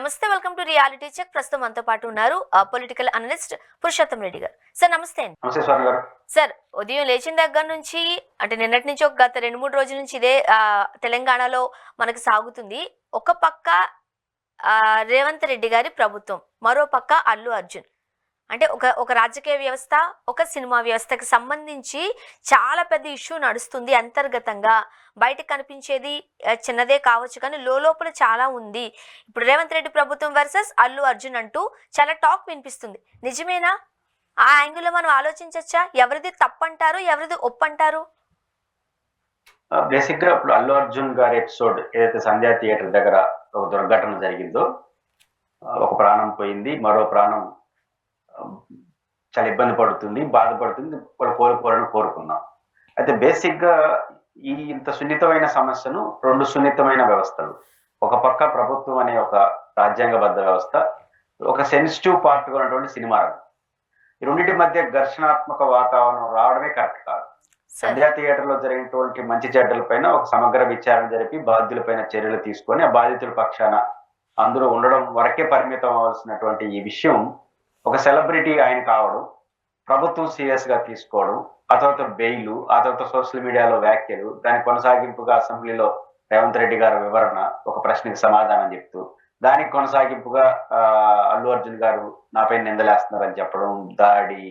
నమస్తే, welcome to reality check. ప్రస్తుతం మనతో పాటు ఉన్నారు పొలిటికల్ అనలిస్ట్ పురుషోత్తం రెడ్డి గారు. సార్ నమస్తే అండి. నమస్తే స్వామి గారు. సార్, ఉదయం లేచిన దగ్గర నుంచి అంటే నిన్నటి నుంచి ఒక గత 2-3 రోజుల నుంచి ఇదే తెలంగాణలో మనకు సాగుతుంది. ఒక పక్క రేవంత్ రెడ్డి గారి ప్రభుత్వం, మరో పక్క అల్లు అర్జున్. అంటే ఒక రాజకీయ వ్యవస్థ, ఒక సినిమా వ్యవస్థకి సంబంధించి చాలా పెద్ద ఇష్యూ నడుస్తుంది అంతర్గతంగా. బయటకు కనిపించేది చిన్నదే కావచ్చు, కానీ లోపల చాలా ఉంది. ఇప్పుడు రేవంత్ రెడ్డి ప్రభుత్వం వర్సెస్ అల్లు అర్జున్ అంటూ చాలా టాక్ వినిపిస్తుంది. నిజమేనా? ఆ యాంగిల్లో మనం ఆలోచించచ్చా? ఎవరిది తప్పంటారు, ఎవరిది ఒప్పంటారు? బేసిక్ గా ఇప్పుడు అల్లు అర్జున్ గారి ఎపిసోడ్ ఏదైతే సంధ్యా థియేటర్ దగ్గర ఒక దుర్ఘటన జరిగిందో, ఒక ప్రాణం పోయింది, మరో ప్రాణం చాలా ఇబ్బంది పడుతుంది, బాధపడుతుంది, వాళ్ళు కోలుకోవాలని కోరుకున్నాం. అయితే బేసిక్ గా ఈ ఇంత సున్నితమైన సమస్యను రెండు సున్నితమైన వ్యవస్థలు, ఒక పక్క ప్రభుత్వం అనే ఒక రాజ్యాంగబద్ధ వ్యవస్థ, ఒక సెన్సిటివ్ పార్ట్ గా ఉన్నటువంటి సినిమా రంగం, ఈ రెండింటి మధ్య ఘర్షణాత్మక వాతావరణం రావడమే కరెక్ట్ కాదు. సంధ్యా థియేటర్ లో జరిగినటువంటి మంచి చెడ్డలపైన ఒక సమగ్ర విచారణ జరిపి బాధ్యులపైన చర్యలు తీసుకొని ఆ బాధితుల పక్షాన అందరూ ఉండడం వరకే పరిమితం అవ్వాల్సినటువంటి ఈ విషయం, ఒక సెలబ్రిటీ ఆయన కావడం, ప్రభుత్వం సీరియస్ గా తీసుకోవడం, ఆ తర్వాత బెయిల్, ఆ తర్వాత సోషల్ మీడియాలో వ్యాఖ్యలు, దాని కొనసాగింపుగా అసెంబ్లీలో రేవంత్ రెడ్డి గారి వివరణ, ఒక ప్రశ్నకి సమాధానం చెప్తూ, దానికి కొనసాగింపుగా అల్లు అర్జున్ గారు నాపై నిందలేస్తున్నారని చెప్పడం, దాడి,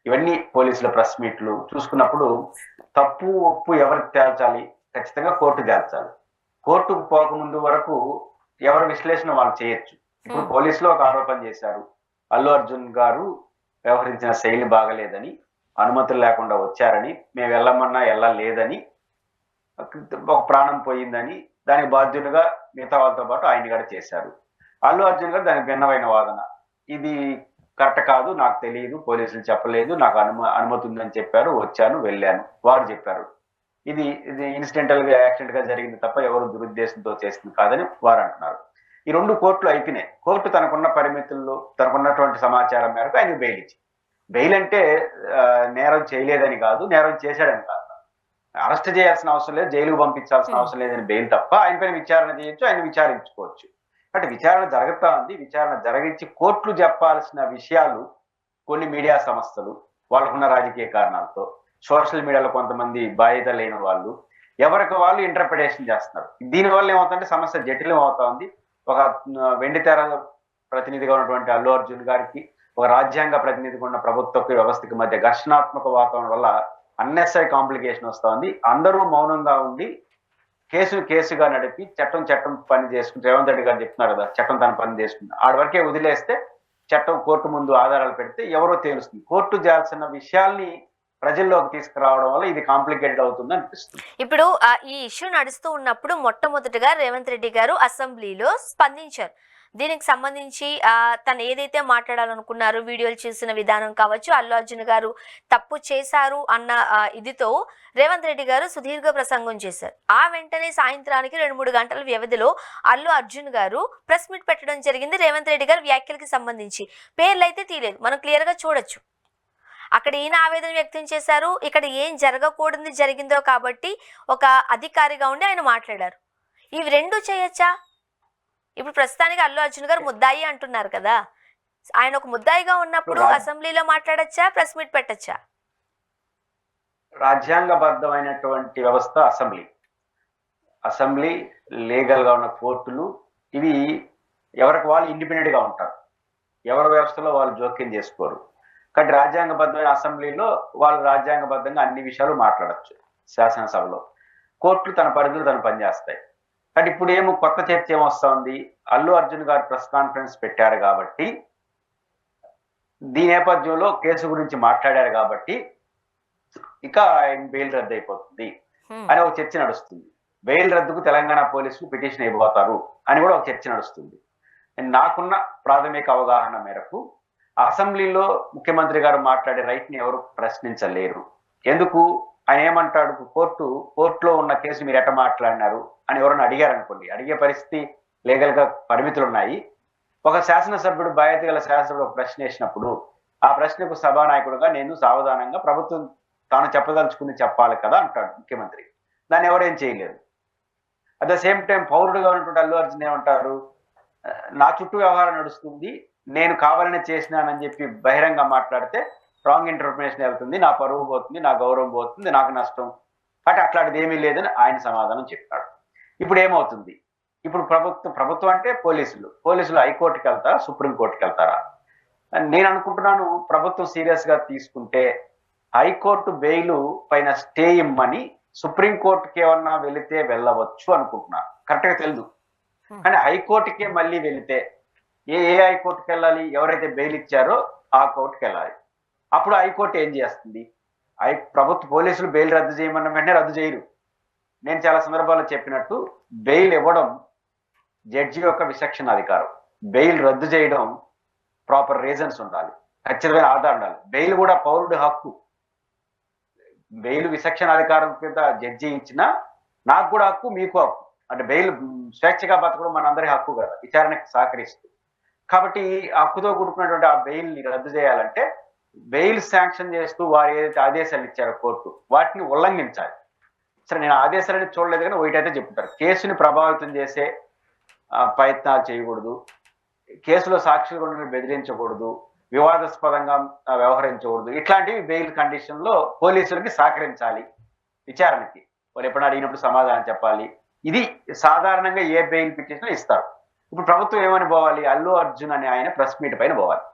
ఇవన్నీ పోలీసుల ప్రెస్ మీట్లు చూసుకున్నప్పుడు తప్పు ఒప్పు ఎవరికి తేల్చాలి? ఖచ్చితంగా కోర్టు తేల్చాలి. కోర్టుకు పోకముందు వరకు ఎవరి విశ్లేషణ వాళ్ళు చేయొచ్చు. ఇప్పుడు పోలీసులు ఒక ఆరోపణ చేశారు, అల్లు అర్జున్ గారు వ్యవహరించిన శైలి బాగలేదని, అనుమతులు లేకుండా వచ్చారని, మేము వెళ్ళమన్నా వెళ్ళలేదని, ఒక ప్రాణం పోయిందని, దానికి బాధ్యులుగా మిగతా వాళ్ళతో పాటు ఆయన కూడా చేశారు. అల్లు అర్జున్ గారు దానికి భిన్నమైన వాదన, ఇది కరెక్ట్ కాదు, నాకు తెలియదు, పోలీసులు చెప్పలేదు, నాకు అనుమతి ఉందని చెప్పారు, వచ్చాను, వెళ్ళాను, వారు చెప్పారు, ఇది ఇన్సిడెంటల్ గా యాక్సిడెంట్ గా జరిగింది తప్ప ఎవరు దురుద్దేశంతో చేసింది కాదని వారు అంటున్నారు. ఈ రెండు కోర్టులు అయిపోయినాయి. కోర్టు తనకున్న పరిమితుల్లో, తనకున్నటువంటి సమాచారం మేరకు ఆయన బెయిల్ ఇచ్చి, బెయిల్ అంటే నేరం చేయలేదని కాదు, నేరం చేశాడని కాదు, అరెస్ట్ చేయాల్సిన అవసరం లేదు, జైలుకు పంపించాల్సిన అవసరం లేదని బెయిల్ తప్ప ఆయన పైన విచారణ చేయొచ్చు, ఆయన విచారించుకోవచ్చు. అంటే విచారణ జరుగుతా ఉంది. విచారణ జరిగించి కోర్టులు చెప్పాల్సిన విషయాలు కొన్ని మీడియా సంస్థలు వాళ్ళకున్న రాజకీయ కారణాలతో, సోషల్ మీడియాలో కొంతమంది బాధ్యత లేని వాళ్ళు ఎవరికి వాళ్ళు ఇంటర్ప్రిటేషన్ చేస్తున్నారు. దీనివల్ల ఏమవుతుందంటే సమస్య జటిలం అవుతా ఉంది. ఒక వెండితెర ప్రతినిధిగా ఉన్నటువంటి అల్లు అర్జున్ గారికి, ఒక రాజ్యాంగ ప్రతినిధిగా ఉన్న ప్రభుత్వ వ్యవస్థకి మధ్య ఘర్షణాత్మక వాతావరణం వల్ల అన్నెసరీ కాంప్లికేషన్ వస్తా ఉంది. అందరూ మౌనంగా ఉండి కేసుగా నడిపి చట్టం పని చేసుకుంటే, రేవంత్ రెడ్డి గారు చెప్తున్నారు కదా, చట్టం తన పని చేసుకుంది, ఆడ వరకే వదిలేస్తే చట్టం కోర్టు ముందు ఆధారాలు పెడితే ఎవరో తెలుస్తుంది. కోర్టు చేయాల్సిన విషయాల్ని ప్రజల్లోకి తీసుకురావడం వల్ల ఇది కాంప్లికేటెడ్ అవుతుంది అనిపిస్తుంది. ఇప్పుడు ఈ ఇష్యూ నడుస్తూ ఉన్నప్పుడు మొట్టమొదటిగా రేవంత్ రెడ్డి గారు అసెంబ్లీలో స్పందించారు. దీనికి సంబంధించి తను ఏదైతే మాట్లాడాలనుకున్నారో, వీడియోలు చూసిన విధానం కావచ్చు, అల్లు అర్జున్ గారు తప్పు చేశారు అన్న ఇదితో రేవంత్ రెడ్డి గారు సుదీర్ఘ ప్రసంగం చేశారు. ఆ వెంటనే సాయంత్రానికి 2-3 గంటల వ్యవధిలో అల్లు అర్జున్ గారు ప్రెస్ మీట్ పెట్టడం జరిగింది. రేవంత్ రెడ్డి గారు వ్యాఖ్యలకి సంబంధించి పేర్లు అయితే తీయలేదు, మనం క్లియర్ గా చూడొచ్చు. అక్కడ ఈయన ఆవేదన వ్యక్తం చేశారు, ఇక్కడ ఏం జరగకూడదు జరిగిందో కాబట్టి ఒక అధికారిగా ఉండి ఆయన మాట్లాడారు. ఇవి రెండు చేయొచ్చా? ఇప్పుడు ప్రస్తుతానికి అల్లు అర్జున్ గారు ముద్దాయి అంటున్నారు కదా, ఆయన ఒక ముద్దాయిగా ఉన్నప్పుడు అసెంబ్లీలో మాట్లాడచ్చా, ప్రెస్ మీట్ పెట్టచ్చా? రాజ్యాంగబద్ధమైనటువంటి వ్యవస్థ అసెంబ్లీ లీగల్ గా ఉన్న కోర్టులు, ఇవి ఎవరికి వాళ్ళు ఇండిపెండెంట్ గా ఉంటారు, ఎవరి వ్యవస్థలో వాళ్ళు జోక్యం చేసుకోరు. కాబట్టి రాజ్యాంగబద్ధమైన అసెంబ్లీలో వాళ్ళు రాజ్యాంగబద్ధంగా అన్ని విషయాలు మాట్లాడచ్చు. శాసనసభలో కోర్టులు తన పరిధిలో తను పనిచేస్తాయి. కానీ ఇప్పుడు కొత్త చర్చ ఏమొస్తా ఉంది, అల్లు అర్జున్ గారు ప్రెస్ కాన్ఫరెన్స్ పెట్టారు కాబట్టి, దీని నేపథ్యంలో కేసు గురించి మాట్లాడారు కాబట్టి ఇక ఆయన బెయిల్ రద్దు అయిపోతుంది అని ఒక చర్చ నడుస్తుంది. బెయిల్ రద్దుకు తెలంగాణ పోలీసులు పిటిషన్ అయిపోతారు అని కూడా ఒక చర్చ నడుస్తుంది. నాకున్న ప్రాథమిక అవగాహన మేరకు అసెంబ్లీలో ముఖ్యమంత్రి గారు మాట్లాడే రైట్ ని ఎవరు ప్రశ్నించలేరు. ఎందుకు? ఆయన ఏమంటాడు, కోర్టులో ఉన్న కేసు మీరు ఎట్ట మాట్లాడినారు అని ఎవరైనా అడిగారు అనుకోండి, అడిగే పరిస్థితి లీగల్ గా పరిమితులు ఉన్నాయి. ఒక శాసనసభ్యుడు, బాధ్యత గల శాసనసభ్యుడు ఒక ప్రశ్న వేసినప్పుడు ఆ ప్రశ్నకు సభానాయకుడుగా నేను సావధానంగా ప్రభుత్వం తాను చెప్పదలుచుకుని చెప్పాలి కదా అంటాడు ముఖ్యమంత్రి. దాన్ని ఎవరేం చేయలేరు. అట్ ద సేమ్ టైం పౌరుడుగా ఉన్నటువంటి అల్లు అర్జున్ ఏమంటారు, నా చుట్టూ వ్యవహారం నడుస్తుంది, నేను కావాలని చేసినానని చెప్పి బహిరంగ మాట్లాడితే రాంగ్ ఇంటర్ప్రిటేషన్ వెళ్తుంది, నా పరువు పోతుంది, నా గౌరవం పోతుంది, నాకు నష్టం. అంటే అట్లాంటిది ఏమీ లేదని ఆయన సమాధానం చెప్పాడు. ఇప్పుడు ఏమవుతుంది? ఇప్పుడు ప్రభుత్వం అంటే పోలీసులు హైకోర్టుకి వెళ్తారా, సుప్రీంకోర్టుకి వెళ్తారా? నేను అనుకుంటున్నాను ప్రభుత్వం సీరియస్ గా తీసుకుంటే హైకోర్టు బెయిల్ పైన స్టే ఇమ్మని సుప్రీంకోర్టుకి ఏమన్నా వెళితే వెళ్ళవచ్చు అనుకుంటున్నాను. కరెక్ట్ గా తెలియదు, కానీ హైకోర్టుకే మళ్ళీ వెళితే ఏ హైకోర్టుకి వెళ్ళాలి? ఎవరైతే బెయిల్ ఇచ్చారో ఆ కోర్టుకి వెళ్ళాలి. అప్పుడు హైకోర్టు ఏం చేస్తుంది? పోలీసులు బెయిల్ రద్దు చేయమన్న వెంటనే రద్దు చేయరు. నేను చాలా సందర్భాల్లో చెప్పినట్టు బెయిల్ ఇవ్వడం జడ్జి యొక్క విచక్షణ అధికారం, బెయిల్ రద్దు చేయడం ప్రాపర్ రీజన్స్ ఉండాలి, ఖచ్చితమైన ఆధారం ఉండాలి. బెయిల్ కూడా పౌరుడి హక్కు. బెయిల్ విచక్షణ అధికారం కింద జడ్జి ఇచ్చినా నాకు కూడా హక్కు, మీకు హక్కు. అంటే బెయిల్ స్వేచ్ఛగా బతకడం మనందరి హక్కు కదా, విచారణకు సహకరిస్తూ. కాబట్టి హక్కుతో కూడుకున్నటువంటి ఆ బెయిల్ ని రద్దు చేయాలంటే బెయిల్ శాంక్షన్ చేస్తూ వారు ఏదైతే ఆదేశాలు ఇచ్చారో కోర్టు వాటిని ఉల్లంఘించాలి. సరే, నేను ఆదేశాలని చూడలేదు కానీ ఒకటైతే చెప్తారు, కేసుని ప్రభావితం చేసే ప్రయత్నాలు చేయకూడదు, కేసులో సాక్షులు కూడా బెదిరించకూడదు, వివాదాస్పదంగా వ్యవహరించకూడదు. ఇట్లాంటివి బెయిల్ కండిషన్ లో పోలీసులకి సహకరించాలి. విచారణకి వాళ్ళు ఎప్పుడైనా అడిగినప్పుడు సమాధానం చెప్పాలి. ఇది సాధారణంగా ఏ బెయిల్ పిటిషన్ ఇస్తారు. ఇప్పుడు ప్రభుత్వం ఏమని పోవాలి? అల్లు అర్జున్ అనే ఆయన ప్రెస్ మీట్ పైన పోవాలి.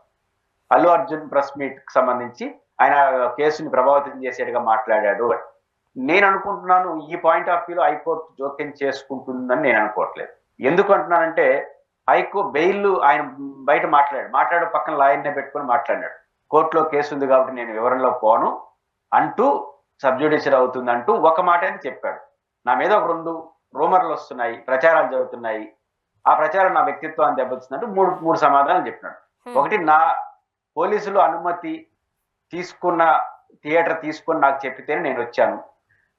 అల్లు అర్జున్ ప్రెస్ మీట్ కి సంబంధించి ఆయన కేసుని ప్రభావితం చేసేట్టుగా మాట్లాడాడు అని నేను అనుకుంటున్నాను. ఈ పాయింట్ ఆఫ్ వ్యూలో హైకోర్టు జోక్యం చేసుకుంటుందని నేను అనుకోవట్లేదు. ఎందుకు అంటున్నానంటే బెయిల్ ఆయన బయట మాట్లాడు పక్కన లాయర్నే పెట్టుకొని మాట్లాడాడు. కోర్టులో కేసు ఉంది కాబట్టి నేను వివరంలో పోను అంటూ సబ్జ్యుడిషియల్ అవుతుంది అంటూ ఒక మాట అయితే చెప్పాడు. నా మీద ఒక 2 రూమర్లు వస్తున్నాయి, ప్రచారాలు జరుగుతున్నాయి, ఆ ప్రచారం నా వ్యక్తిత్వాన్ని దెబ్బతిందంటూ మూడు సమాధానాలు చెప్పినాడు. ఒకటి, నా పోలీసులు అనుమతి తీసుకున్న థియేటర్ తీసుకొని నాకు చెప్పితేనే నేను వచ్చాను.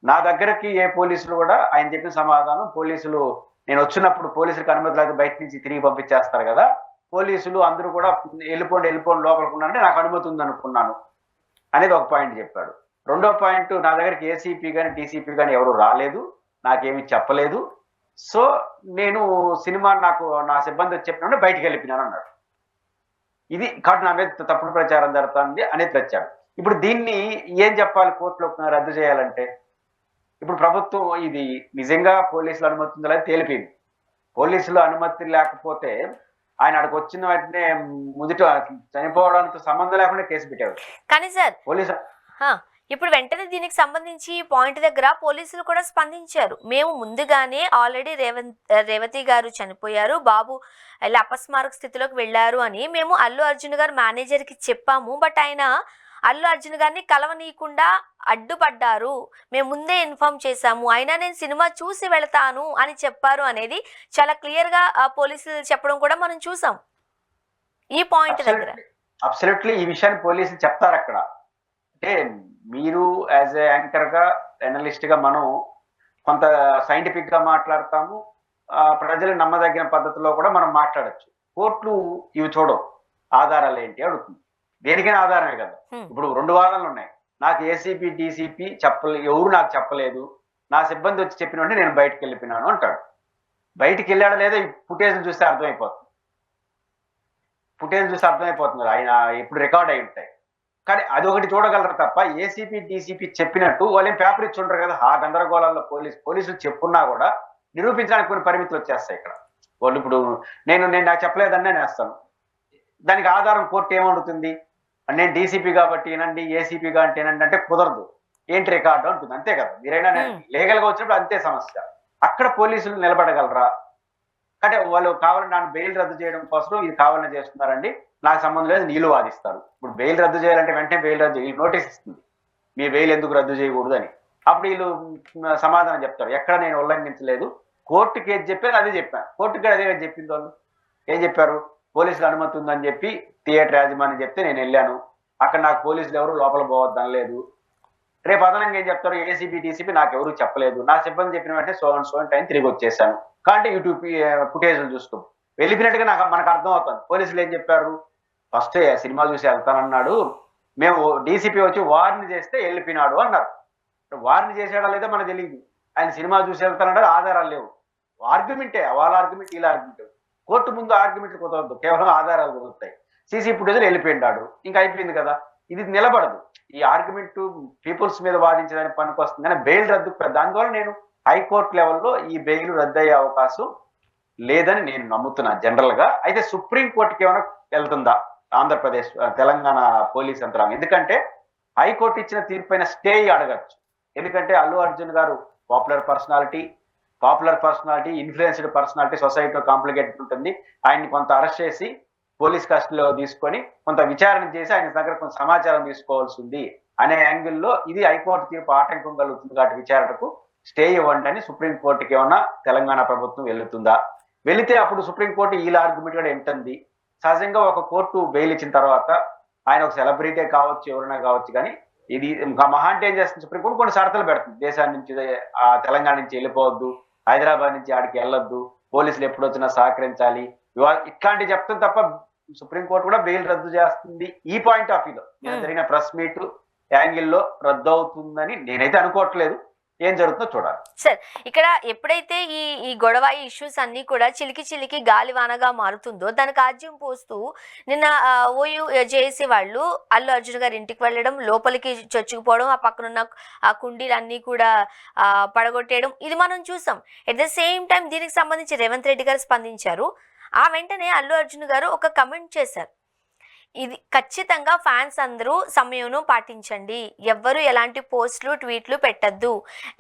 నా దగ్గరకి ఏ పోలీసులు కూడా ఆయన చెప్పిన సమాధానం, పోలీసులు నేను వచ్చినప్పుడు పోలీసులకు అనుమతి లేదు, బయట నుంచి తిరిగి పంపించేస్తారు కదా, పోలీసులు అందరూ కూడా వెళ్ళిపోండి లోపలికి ఉన్నారంటే నాకు అనుమతి ఉంది అనుకున్నాను అనేది ఒక పాయింట్ చెప్పాడు. రెండో పాయింట్, నా దగ్గరికి ఏసీపీ కానీ డీసీపీ కానీ ఎవరు రాలేదు, నాకేమీ చెప్పలేదు, సో నేను సినిమా నా సిబ్బంది వచ్చి చెప్పిన బయటికి వెళ్ళిపోయినాను అన్నాడు. ఇది కాబట్టి నా మీద తప్పుడు ప్రచారం జరుగుతుంది అనేది తెచ్చాడు. ఇప్పుడు దీన్ని ఏం చెప్పాలి కోర్టులో రద్దు చేయాలంటే? ఇప్పుడు ప్రభుత్వం ఇది నిజంగా పోలీసుల అనుమతి ఉందా లేదా తేలిపోయింది. పోలీసుల అనుమతి లేకపోతే ఆయన అక్కడికి వచ్చిన వెంటనే ముదుట చనిపోవడానికి సంబంధం లేకుండా కేసు పెట్టారు. కానీ సార్ పోలీసు ఇప్పుడు వెంటనే దీనికి సంబంధించి పాయింట్ దగ్గర పోలీసులు కూడా స్పందించారు. మేము ముందుగానే ఆల్రెడీ రేవతి గారు చనిపోయారు, బాబు ఇలా అపస్మారక స్థితిలోకి వెళ్ళారు అని మేము అల్లు అర్జున్ గారు మేనేజర్కి చెప్పాము. బట్ ఆయన అల్లు అర్జున్ గారిని కలవనీయకుండా అడ్డుపడ్డారు, మేము ముందే ఇన్ఫార్మ్ చేశాము, అయినా నేను సినిమా చూసి వెళతాను అని చెప్పారు అనేది చాలా క్లియర్ గా పోలీసులు చెప్పడం కూడా మనం చూసాం. ఈ పాయింట్ దగ్గర అబ్సల్యూట్లీ ఈ విషయాన్ని పోలీసులు చెప్తారు అక్కడ. అంటే మీరు యాజ్ ఏ యాంకర్ గా, జర్నలిస్ట్ గా మనం కొంత సైంటిఫిక్ గా మాట్లాడతాము, ప్రజలు నమ్మదగిన పద్ధతిలో కూడా మనం మాట్లాడచ్చు. కోర్టులు ఇవి చూడవు, ఆధారాలు ఏంటి అడుగుతుంది. దేనికైనా ఆధారమే కదా. ఇప్పుడు 2 వాదనలు ఉన్నాయి. నాకు ఏసీపీ డీసీపీ ఎవరు నాకు చెప్పలేదు, నా సిబ్బంది వచ్చి చెప్పిన వెంటనే నేను బయటకు వెళ్ళిపోయినాను అంటాడు. బయటికి వెళ్ళాడా లేదా ఈ ఫుటేజ్ చూస్తే అర్థమైపోతుంది. కదా ఆయన ఇప్పుడు రికార్డ్ అయి ఉంటాయి. కానీ అది ఒకటి చూడగలరు తప్ప ఏసీపీ డీసీపీ చెప్పినట్టు వాళ్ళు ఏం పేపర్ ఇచ్చి ఉంటారు కదా. ఆ గందరగోళాల్లో పోలీసులు చెప్పున్నా కూడా నిరూపించడానికి కొన్ని పరిమితులు వచ్చేస్తాయి ఇక్కడ. వాళ్ళు ఇప్పుడు నేను నాకు చెప్పలేదని నేను వేస్తాను, దానికి ఆధారం కోర్టు ఏమడుగుతుంది? నేను డీసీపీ కాబట్టి ఏనండి, ఏసీపీగా అంటే ఏనండి అంటే కుదరదు, ఏంటి రికార్డు అంటుంది. అంతే కదా. మీరైనా లీగల్ గా వచ్చినప్పుడు అంతే సమస్య. అక్కడ పోలీసులు నిలబడగలరా? అంటే వాళ్ళు కావాలని నన్ను బెయిల్ రద్దు చేయడం కోసం ఇది కావాలని చేస్తున్నారండి, నాకు సంబంధం లేదు, నీళ్ళు వాదిస్తారు. ఇప్పుడు బెయిల్ రద్దు చేయాలంటే వెంటనే బెయిల్ రద్దు నోటీస్ ఇస్తుంది, మీ బెయిల్ ఎందుకు రద్దు చేయకూడదు అని. అప్పుడు వీళ్ళు సమాధానం చెప్తారు, ఎక్కడ నేను ఉల్లంఘించలేదు, కోర్టుకి ఏది చెప్పారు అదే చెప్పాను. కోర్టుకి అదే చెప్పింది. వాళ్ళు ఏం చెప్పారు? పోలీసులు అనుమతి ఉందని చెప్పి థియేటర్ యాజమాని చెప్తే నేను వెళ్ళాను, అక్కడ నాకు పోలీసులు ఎవరు లోపల పోవద్దు అనలేదు. రేపు అదనంగా ఏం చెప్తారు? ఏసీబీ డీసీపీ నాకు ఎవరు చెప్పలేదు, నా సిబ్బంది చెప్పిన వెంటనే సో టైం తిరిగి వచ్చేసాను. కాబట్టి యూట్యూబ్ ఫుటేజ్లు చూస్తూ వెళ్ళిపోయినట్టుగా మనకు అర్థం అవుతుంది. పోలీసులు ఏం చెప్పారు? ఫస్ట్ సినిమా చూసి వెళ్తానన్నాడు, మేము డీసీపీ వచ్చి వార్ని చేస్తే వెళ్ళిపోయినాడు అన్నారు. వార్ని చేసాడా లేదా మనకు తెలియదు. ఆయన సినిమా చూసి వెళ్తానన్నారు, ఆధారాలు లేవు. ఆర్గ్యుమెంటే, వాళ్ళ ఆర్గ్యుమెంట్ వీళ్ళ ఆర్గ్యుమెంట్. కోర్టు ముందు ఆర్గ్యుమెంట్లు కుదరదు, కేవలం ఆధారాలు కుదురుతాయి. సీసీ ఫుటేజ్ వెళ్ళిపోయిండాడు, ఇంకా అయిపోయింది కదా. ఇది నిలబడదు. ఈ ఆర్గ్యుమెంట్ పీపుల్స్ మీద వాదించడానికి పనికి వస్తుంది కానీ బెయిల్ రద్దు దానివల్ల నేను హైకోర్టు లెవెల్లో ఈ బెయిల్ రద్దు అయ్యే అవకాశం లేదని నేను నమ్ముతున్నా జనరల్ గా. అయితే సుప్రీం కోర్టుకి ఏమైనా వెళ్తుందా ఆంధ్రప్రదేశ్ తెలంగాణ పోలీస్ యంత్రాంగం? ఎందుకంటే హైకోర్టు ఇచ్చిన తీర్పు పైన స్టే అడగచ్చు. ఎందుకంటే అల్లు అర్జున్ గారు పాపులర్ పర్సనాలిటీ, ఇన్ఫ్లుయెన్స్డ్ పర్సనాలిటీ, సొసైటీలో కాంప్లికేటెడ్ ఉంటుంది. ఆయన్ని కొంత అరెస్ట్ చేసి పోలీస్ కస్టడీలో తీసుకొని కొంత విచారణ చేసి ఆయన దగ్గర కొంత సమాచారం తీసుకోవాల్సి ఉంది అనే యాంగిల్లో ఇది హైకోర్టు తీర్పు ఆటంకం కలుగుతుంది కాబట్టి విచారణకు స్టే ఇవ్వండి అని సుప్రీంకోర్టుకి ఏమన్నా తెలంగాణ ప్రభుత్వం వెళ్తుందా? వెళితే అప్పుడు సుప్రీంకోర్టు వీళ్ళ ఆర్గ్యుమెంట్ కూడా ఎంతుంది. సహజంగా ఒక కోర్టు బెయిల్ ఇచ్చిన తర్వాత ఆయన ఒక సెలబ్రిటీ కావచ్చు, ఎవరైనా కావచ్చు, కానీ ఇది మహా అంటే ఏం చేస్తుంది సుప్రీంకోర్టు కొన్ని షరతులు పెడుతుంది. దేశాన్ని నుంచి తెలంగాణ నుంచి వెళ్ళిపోవద్దు, హైదరాబాద్ నుంచి ఆడికి వెళ్ళొద్దు, పోలీసులు ఎప్పుడు వచ్చినా సహకరించాలి, ఇట్లాంటివి చెప్తుంది తప్ప సుప్రీంకోర్టు కూడా బెయిల్ రద్దు చేస్తుంది ఈ పాయింట్ ఆఫ్ వ్యూలో. నేను జరిగిన ప్రెస్ మీట్ యాంగిల్లో రద్దు అవుతుందని నేనైతే అనుకోవట్లేదు. ఏం జరుగుతుందో చూడాలి. సార్, ఇక్కడ ఎప్పుడైతే ఈ గొడవ ఇష్యూస్ అన్ని కూడా చిలికి గాలివానగా మారుతుందో దానికి ఆజ్యం పోస్తూ నిన్న ఓయూ జేఏసీ వాళ్ళు అల్లు అర్జున్ గారి ఇంటికి వెళ్ళడం, లోపలికి చొచ్చుకుపోవడం, ఆ పక్కనున్న ఆ కుండీలన్నీ కూడా పడగొట్టేయడం ఇది మనం చూసాం. ఎట్ ద సేమ్ టైం దీనికి సంబంధించి రేవంత్ రెడ్డి గారు స్పందించారు. ఆ వెంటనే అల్లు అర్జున్ గారు ఒక కమెంట్ చేశారు, ఇది ఖచ్చితంగా ఫ్యాన్స్ అందరూ సమయంను పాటించండి, ఎవ్వరు ఎలాంటి పోస్టులు ట్వీట్లు పెట్టద్దు,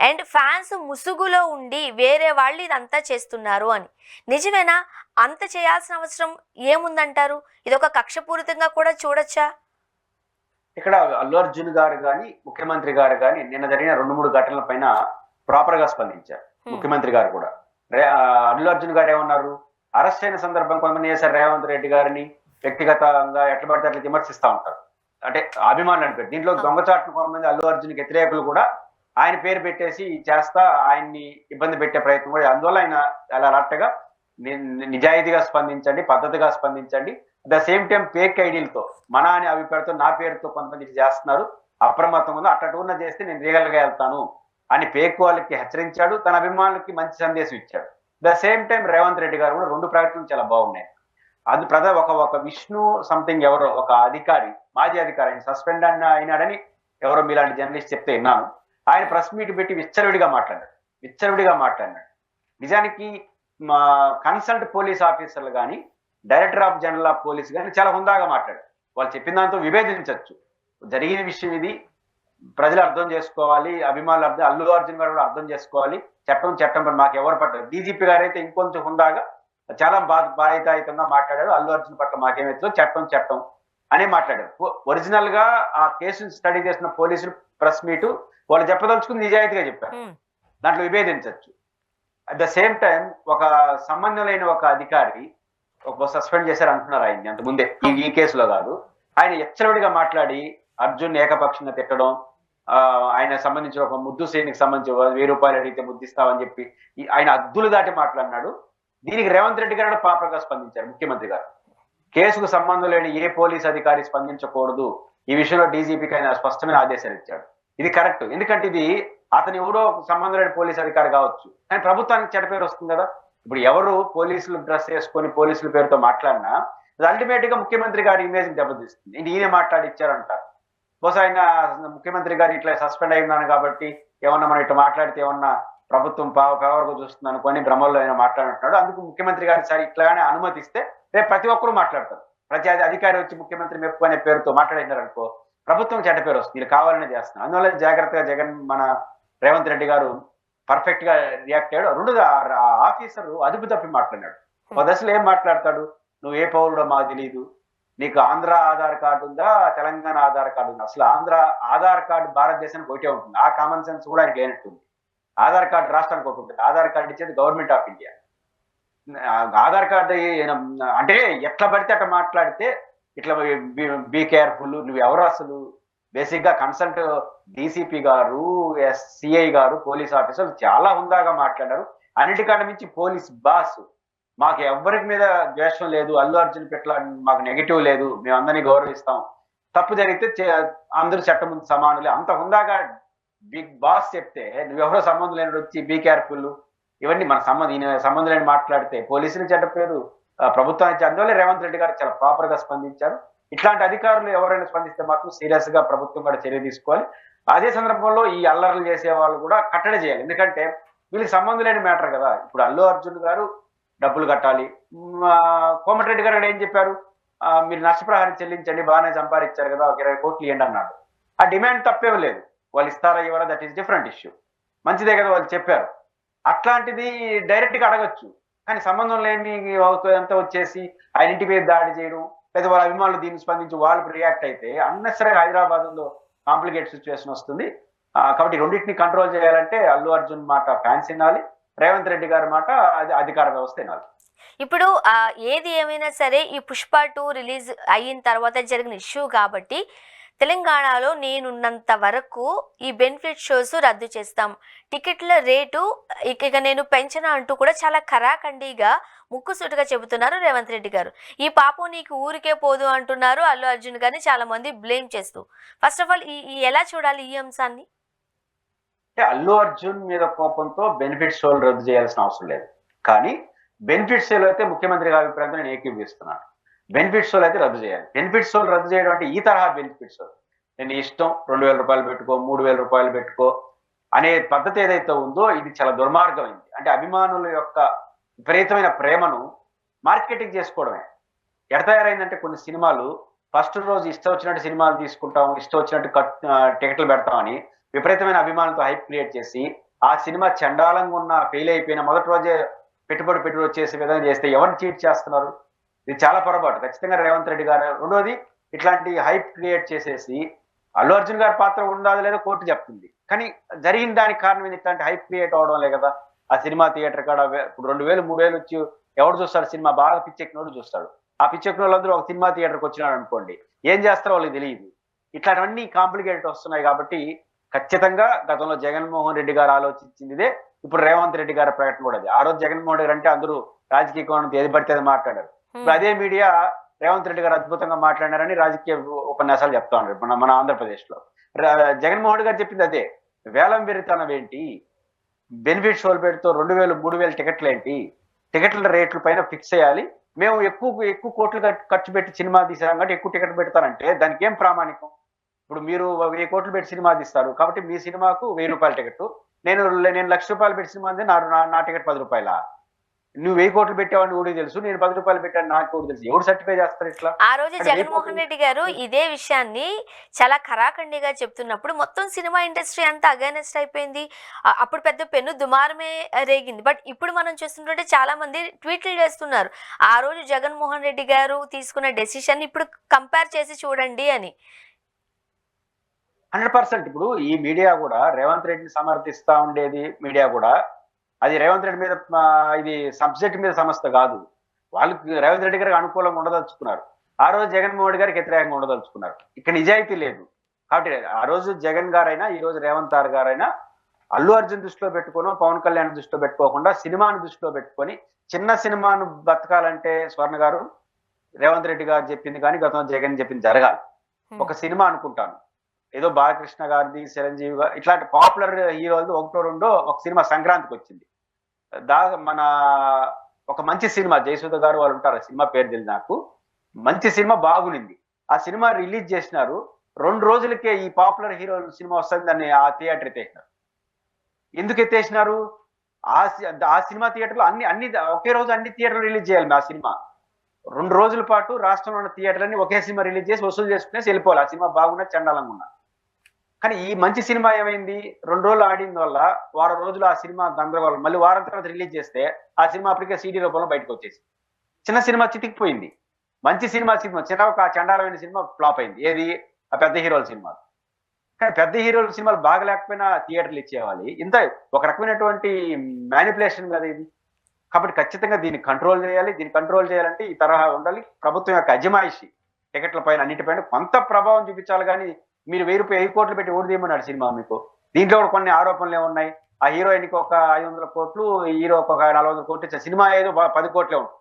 అండ్ ఫ్యాన్స్ ముసుగులో ఉండి వేరే వాళ్ళు ఇదంతా చేస్తున్నారు అని. నిజమేనా? అంత చేయాల్సిన అవసరం ఏముందంటారు? ఇది ఒక కక్షపూరితంగా కూడా చూడొచ్చా? ఇక్కడ అల్లు అర్జున్ గారు కానీ ముఖ్యమంత్రి గారు కానీ నిన్న జరిగిన 2-3 ఘటనల పైన ప్రాపర్ గా స్పందించారు. ముఖ్యమంత్రి గారు కూడా. అల్లు అర్జున్ గారు ఏమన్నారు, అరెస్ట్ అయిన సందర్భం కొంతమంది చేశారు రేవంత్ రెడ్డి గారిని వ్యక్తిగతంగా ఎట్లా పడితే అట్లా విమర్శిస్తా ఉంటారు, అంటే అభిమానులు అనిపెట్టి. దీంట్లో దొంగచాటును కొంతమంది అల్లు అర్జున్ వ్యతిరేకులు కూడా ఆయన పేరు పెట్టేసి చేస్తా ఆయన్ని ఇబ్బంది పెట్టే ప్రయత్నం కూడా. అందువల్ల ఆయన అలా అలర్ట్గా నిజాయితీగా స్పందించండి, పద్ధతిగా స్పందించండి. ద సేమ్ టైం ఫేక్ ఐడీలతో మన అని అభిప్రాయంతో నా పేరుతో కొంతమంది చేస్తున్నారు, అప్రమత్తంగా ఉంది, అట్టూన్న చేస్తే నేను లీగల్ గా వెళ్తాను అని ఫేక్ వాళ్ళకి హెచ్చరించాడు. తన అభిమానులకి మంచి సందేశం ఇచ్చాడు. The same time Revanth Reddy గారు కూడా 2 ప్రకటనలు చాలా బాగున్నాయి. అది ఒక విష్ణు సంథింగ్ ఎవరో ఒక అధికారి, మాజీ అధికారి, ఆయన సస్పెండ్ అయినాడని ఎవరో మీలాంటి జర్నలిస్ట్ చెప్తే విన్నాను. ఆయన ప్రెస్ మీట్ పెట్టి విచ్చలవిడిగా మాట్లాడినాడు. నిజానికి మా కన్సల్ట్ పోలీస్ ఆఫీసర్లు కానీ director of general of police కానీ చాలా హుందాగా మాట్లాడారు. వాళ్ళు చెప్పిన దాంతో విభేదించవచ్చు. జరిగిన విషయం ఇది, ప్రజలు అర్థం చేసుకోవాలి, అభిమానులు అల్లు అర్జున్ గారు కూడా అర్థం చేసుకోవాలి. చట్టం మాకు ఎవరు పట్టారు. డీజీపీ గారు అయితే ఇంకొంచెం హుందాగా చాలా బాధ్యతాయుతంగా మాట్లాడారు. అల్లు అర్జున్ పట్ల మాకేమైతుందో చట్టం అనే మాట్లాడారు. ఒరిజినల్ గా ఆ కేసును స్టడీ చేసిన పోలీసులు ప్రెస్ మీట్ వాళ్ళు చెప్పదలుచుకుని నిజాయితీగా చెప్పారు, దాంట్లో విభేదించవచ్చు. అట్ ద సేమ్ టైం ఒక సంబంధం లేని ఒక అధికారి ఒక సస్పెండ్ చేశారు అంటున్నారు ఆయన్ని, అంతకుముందే ఈ కేసులో కాదు. ఆయన ఎచ్చలవిడిగా మాట్లాడి అర్జున్ ఏకపక్షంగా తిట్టడం, ఆయన సంబంధించిన ఒక ముద్దు శ్రేణికి సంబంధించి 1000 రూపాయలు అడిగితే ముద్దిస్తామని చెప్పి ఆయన అద్దులు దాటి మాట్లాడినాడు. దీనికి రేవంత్ రెడ్డి గారు పాపగా స్పందించారు. ముఖ్యమంత్రి గారు కేసుకు సంబంధం లేని ఏ పోలీస్ అధికారి స్పందించకూడదు, ఈ విషయంలో డీజీపీకి ఆయన స్పష్టమైన ఆదేశాలు ఇచ్చాడు. ఇది కరెక్ట్, ఎందుకంటే ఇది అతను ఎవరో సంబంధం లేని పోలీస్ అధికారి కావచ్చు, కానీ ప్రభుత్వానికి చెడ్డ పేరు వస్తుంది కదా. ఇప్పుడు ఎవరు పోలీసులు డ్రెస్ వేసుకొని పోలీసుల పేరుతో మాట్లాడినా అది అల్టిమేట్ గా ముఖ్యమంత్రి గారి ఇమేజ్ దెబ్బతీస్తుంది. ఈయన మాట్లాడిచ్చారంటారు. బహుశా ఆయన ముఖ్యమంత్రి గారు ఇట్లా సస్పెండ్ అయి ఉన్నాను కాబట్టి ఏమన్నా మనం ఇట్లా మాట్లాడితే ఏమన్నా ప్రభుత్వం ఫేవర్గా చూస్తుంది అనుకొని భ్రమల్లో ఆయన మాట్లాడుతున్నాడు. అందుకు ముఖ్యమంత్రి గారి సార్ ఇట్లాగానే అనుమతిస్తే రేపు ప్రతి ఒక్కరూ మాట్లాడతారు. ప్రతి అధికారి వచ్చి ముఖ్యమంత్రి మెప్పు అనే పేరుతో మాట్లాడినారు అనుకో, ప్రభుత్వం చెడ్డ పేరు వస్తుంది. వీళ్ళు కావాలనే చేస్తున్నారు. అందువల్ల జాగ్రత్తగా మన రేవంత్ రెడ్డి గారు పర్ఫెక్ట్ గా రియాక్ట్ అయ్యాడు. రెండుగా ఆఫీసర్ అదుపు తప్పి మాట్లాడినాడు. ఒక దశలో ఏం మాట్లాడతాడు, నువ్వు ఏ పౌరుడో మాకు తెలియదు, నీకు ఆంధ్ర ఆధార్ కార్డు ఉందా తెలంగాణ ఆధార్ కార్డు ఉందా, అసలు ఆంధ్ర ఆధార్ కార్డు భారతదేశానికి ఒకటే ఉంటుంది, ఆ కామన్ సెన్స్ కూడా ఆయనకి లేనట్టుంది. ఆధార్ కార్డు రాష్ట్రానికి ఒకటి ఉంటుంది, ఆధార్ కార్డు ఇచ్చేది government of India. Aadhaar card అంటే ఎట్లా పడితే అట్లా మాట్లాడితే ఇట్లా బీ కేర్ఫుల్. నువ్వు ఎవరు అసలు? బేసిక్ గా కన్సల్ట్ డీసీపీ గారు, సిఐ గారు, పోలీస్ ఆఫీసర్లు చాలా హుందాగా మాట్లాడారు. అన్నిటికన్నా మించి పోలీస్ బాస్, మాకు ఎవరికి మీద ద్వేషం లేదు, అల్లు అర్జున్ పట్ల మాకు నెగిటివ్ లేదు, మేము అందరినీ గౌరవిస్తాం, తప్పు జరిగితే అందరూ చట్టం ముందు సమానులే, అంత హుందాగా బిగ్ బాస్ చెప్తే నువ్వెవరో సంబంధం లేని వచ్చి బీ కేర్ఫుల్, ఇవన్నీ మన సంబంధం లేని మాట్లాడితే పోలీసులు చెడ్డ పేరు, ప్రభుత్వానికి అందువల్ల రేవంత్ రెడ్డి గారు చాలా ప్రాపర్ గా స్పందించారు. ఇట్లాంటి అధికారులు ఎవరైనా స్పందిస్తే మాత్రం సీరియస్ గా ప్రభుత్వం కూడా చర్య తీసుకోవాలి. అదే సందర్భంలో ఈ అల్లర్లు చేసే వాళ్ళు కూడా కట్టడి చేయాలి. ఎందుకంటే వీళ్ళకి సంబంధం లేని మ్యాటర్ కదా. ఇప్పుడు అల్లు అర్జున్ గారు డబ్బులు కట్టాలి. కోమటిరెడ్డి గారు ఏం చెప్పారు, మీరు నష్టపరిహారం చెల్లించండి, బాగానే సంపాదించారు కదా, ఒక 20 కోట్లు ఇవ్వండి అన్నాడు. ఆ డిమాండ్ తప్పేం లేదు. వాళ్ళు ఇస్తారా ఇవ్వరా దట్ ఈస్ డిఫరెంట్ ఇష్యూ. మంచిదే కదా వాళ్ళు చెప్పారు. అట్లాంటిది డైరెక్ట్ గా అడగచ్చు. కానీ సంబంధం లేని అంతా వచ్చేసి ఆయన ఇంటి మీద దాడి చేయడం, లేదా వాళ్ళ అభిమానులు దీన్ని స్పందించి వాళ్ళు రియాక్ట్ అయితే అన్నెసరీ హైదరాబాద్ లో కాంప్లికేట్ సిచ్యువేషన్ వస్తుంది. కాబట్టి రెండింటిని కంట్రోల్ చేయాలంటే అల్లు అర్జున్ మాట ఫ్యాన్స్ వినాలి, రేవంత్ రెడ్డి గారి మాట అధికార వ్యవస్థ వినాలి. ఇప్పుడు ఏది ఏమైనా సరే ఈ పుష్ప 2 రిలీజ్ అయిన తర్వాత జరిగిన ఇష్యూ కాబట్టి తెలంగాణలో నేనున్నంత వరకు ఈ బెనిఫిట్ షోస్ రద్దు చేస్తాం, టికెట్ల రేటు ఇక నేను పెంచనా అంటూ కూడా చాలా ఖరాఖండిగా ముక్కుసూటిగా చెబుతున్నారు రేవంత్ రెడ్డి గారు. ఈ పాపం నీకు ఊరికే పోదు అంటున్నారు అల్లు అర్జున్ గారిని చాలా మంది బ్లేమ్ చేస్తూ. ఫస్ట్ ఆఫ్ ఆల్ ఈ ఎలా చూడాలి ఈ అంశాన్ని? అల్లు అర్జున్ మీద కోపంతో బెనిఫిట్ షోలు రద్దు చేయాల్సిన అవసరం లేదు. కానీ బెనిఫిట్ షోలు అయితే ముఖ్యమంత్రి గారి అభిప్రాయంతో నేను ఏకీభవిస్తున్నాను. బెనిఫిట్ షోలు అయితే రద్దు చేయాలి. బెనిఫిట్ షోలు రద్దు చేయడం అంటే ఈ తరహా బెనిఫిట్ షోలు, నేను ఇష్టం 2000 రూపాయలు పెట్టుకో, 3000 రూపాయలు పెట్టుకో అనే పద్ధతి ఏదైతే ఉందో ఇది చాలా దుర్మార్గమైంది. అంటే అభిమానుల యొక్క విపరీతమైన ప్రేమను మార్కెటింగ్ చేసుకోవడమే. ఎడ తయారైందంటే కొన్ని సినిమాలు ఫస్ట్ రోజు ఇష్టం వచ్చినట్టు సినిమాలు తీసుకుంటాం, ఇష్టం వచ్చినట్టు టికెట్లు పెడతామని విపరీతమైన అభిమానులతో హైప్ క్రియేట్ చేసి ఆ సినిమా చండాలంగా ఉన్న ఫెయిల్ అయిపోయిన మొదటి రోజే పెట్టుబడి చేసే విధంగా చేస్తే ఎవరిని చీట్ చేస్తున్నారు? ఇది చాలా పొరపాటు. ఖచ్చితంగా రేవంత్ రెడ్డి గారు. రెండోది, ఇట్లాంటి హైప్ క్రియేట్ చేసేసి అల్లు అర్జున్ గారి పాత్ర ఉండాలి లేదో కోర్టు చెప్తుంది. కానీ జరిగిన దానికి కారణం ఇట్లాంటి హైప్ క్రియేట్ అవడం లే కదా. ఆ సినిమా థియేటర్ కాడ ఇప్పుడు 2000 3000 వచ్చి ఎవడు చూస్తాడు? సినిమా బాగా పిచ్చెక్కినోడు చూస్తాడు. ఆ పిచ్చెక్కిన వాళ్ళందరూ ఒక సినిమా థియేటర్కి వచ్చినాడు అనుకోండి, ఏం చేస్తారో వాళ్ళకి తెలియదు. ఇట్లాంటివన్నీ కాంప్లికేటెడ్ వస్తున్నాయి. కాబట్టి ఖచ్చితంగా గతంలో జగన్మోహన్ రెడ్డి గారు ఆలోచించింది ఇదే, ఇప్పుడు రేవంత్ రెడ్డి గారి ప్రకటన కూడా అది. ఆ రోజు జగన్మోహన్ రెడ్డి అంటే అందరూ రాజకీయ కోణం ఏది పడితే అది మాట్లాడారు. ఇప్పుడు అదే మీడియా రేవంత్ రెడ్డి గారు అద్భుతంగా మాట్లాడారని రాజకీయ ఉపన్యాసాలు చెప్తా ఉన్నారు మన ఆంధ్రప్రదేశ్ లో. జగన్మోహన్ రెడ్డి గారు చెప్పింది అదే. వేలం వెరితనం ఏంటి? బెనిఫిట్ షోలు పెడుతూ 2000 3000 టికెట్లు ఏంటి? టికెట్ల రేట్ల పైన ఫిక్స్ చేయాలి. మేము ఎక్కువ కోట్లు ఖర్చు పెట్టి సినిమా తీసాం కాబట్టి ఎక్కువ టికెట్ పెడతారంటే దానికి ఏం ప్రామాణికం? ఇప్పుడు మీరు 1000 కోట్లు పెట్టి సినిమా తీస్తారు కాబట్టి మీ సినిమాకు 1000 రూపాయల టికెట్, నేను 1,00,000 రూపాయలు పెట్టి సినిమా అంటే నా టికెట్ 10 రూపాయల. నువ్వు 1000 కోట్లు పెట్టావని కూడా తెలుసు, నేను 10 రూపాయలు పెట్టాను నాకు కూడా తెలుసు. ఎవరు సర్టిఫై చేస్తారు ఇట్లా? ఆ రోజు జగన్మోహన్ రెడ్డి గారు ఇదే విషయాన్ని చాలా ఖరాఖండిగా చెప్తున్నప్పుడు మొత్తం సినిమా ఇండస్ట్రీ అంతా అగైనెస్ట్ అయిపోయింది. అప్పుడు పెద్ద పెన్ను దుమారమే రేగింది. బట్ ఇప్పుడు మనం చూస్తుంటే చాలా మంది ట్వీట్లు చేస్తున్నారు, ఆ రోజు జగన్మోహన్ రెడ్డి గారు తీసుకున్న డెసిషన్ ఇప్పుడు కంపేర్ చేసి చూడండి అని. 100%. ఇప్పుడు ఈ మీడియా కూడా రేవంత్ రెడ్డిని సమర్థిస్తా ఉండేది. మీడియా కూడా అది రేవంత్ రెడ్డి మీద ఇది సబ్జెక్ట్ మీద సమస్య కాదు. వాళ్ళకి రేవంత్ రెడ్డి గారికి అనుకూలంగా ఉండదలుచుకున్నారు. ఆ రోజు జగన్మోహన్ రెడ్డి గారికి వ్యతిరేకంగా ఉండదలుచుకున్నారు. ఇక్కడ నిజాయితీ లేదు. కాబట్టి ఆ రోజు జగన్ గారైనా ఈ రోజు రేవంత్ గారైనా అల్లు అర్జున్ దృష్టిలో పెట్టుకోను, పవన్ కళ్యాణ్ దృష్టిలో పెట్టుకోకుండా సినిమాను దృష్టిలో పెట్టుకొని చిన్న సినిమాను బతకాలంటే స్వర్ణ గారు రేవంత్ రెడ్డి గారు చెప్పింది కానీ గతంలో జగన్ చెప్పింది జరగాలి. ఒక సినిమా అనుకుంటాను, ఏదో బాలకృష్ణ గారిది, చిరంజీవి గారు ఇట్లాంటి పాపులర్ హీరోలు 1-2 ఒక సినిమా సంక్రాంతికి వచ్చింది. మన ఒక మంచి సినిమా జయసుధ గారు వాళ్ళు ఉంటారు, సినిమా పేరు తెలియదు నాకు. మంచి సినిమా బాగునింది. ఆ సినిమా రిలీజ్ చేసినారు. 2 రోజులకే ఈ పాపులర్ హీరో సినిమా వస్తుంది దాన్ని ఆ థియేటర్ ఎత్తేసినారు. ఎందుకు ఎత్తేసినారు? ఆ సినిమా థియేటర్లో అన్ని ఒకే రోజు అన్ని థియేటర్లు రిలీజ్ చేయాలి. ఆ సినిమా 2 రోజుల పాటు రాష్ట్రంలో ఉన్న థియేటర్లని ఒకే సినిమా రిలీజ్ చేసి వసూలు చేసుకునేసి వెళ్ళిపోవాలి. ఆ సినిమా బాగున్నా చండాలంగా ఉన్నా. కానీ ఈ మంచి సినిమా ఏమైంది? 2 రోజులు ఆడిన వల్ల వారం రోజులు ఆ సినిమా గందరగోళం. మళ్ళీ వారం తర్వాత రిలీజ్ చేస్తే ఆ సినిమా అప్పటికే సీడీ రూపంలో బయటకు వచ్చేసి చిన్న సినిమా చితికిపోయింది. మంచి సినిమా చిన్న ఒక చండాలమైన సినిమా ఫ్లాప్ అయింది. ఏది? ఆ పెద్ద హీరోల సినిమా. కానీ పెద్ద హీరోల సినిమాలు బాగలేకపోయినా థియేటర్లు ఇచ్చేవాలి. ఇంత ఒక రకమైనటువంటి మ్యానిపులేషన్ కదా ఇది. కాబట్టి ఖచ్చితంగా దీన్ని కంట్రోల్ చేయాలి. దీన్ని కంట్రోల్ చేయాలంటే ఈ తరహా ఉండాలి. ప్రభుత్వం యొక్క అజమాయిషి టికెట్ల పైన అన్నిటిపైన కొంత ప్రభావం చూపించాలి. కానీ మీరు 1000 కోట్లు పెట్టి ఓడి తీయమన్నాడు సినిమా మీకు. దీంట్లో కూడా కొన్ని ఆరోపణలు ఏమున్నాయి? ఆ హీరోయిన్కి ఒక 500 కోట్లు, హీరోకి ఒక 400 కోట్లు ఇచ్చే సినిమా ఏదో 10 కోట్లే ఉంటుంది.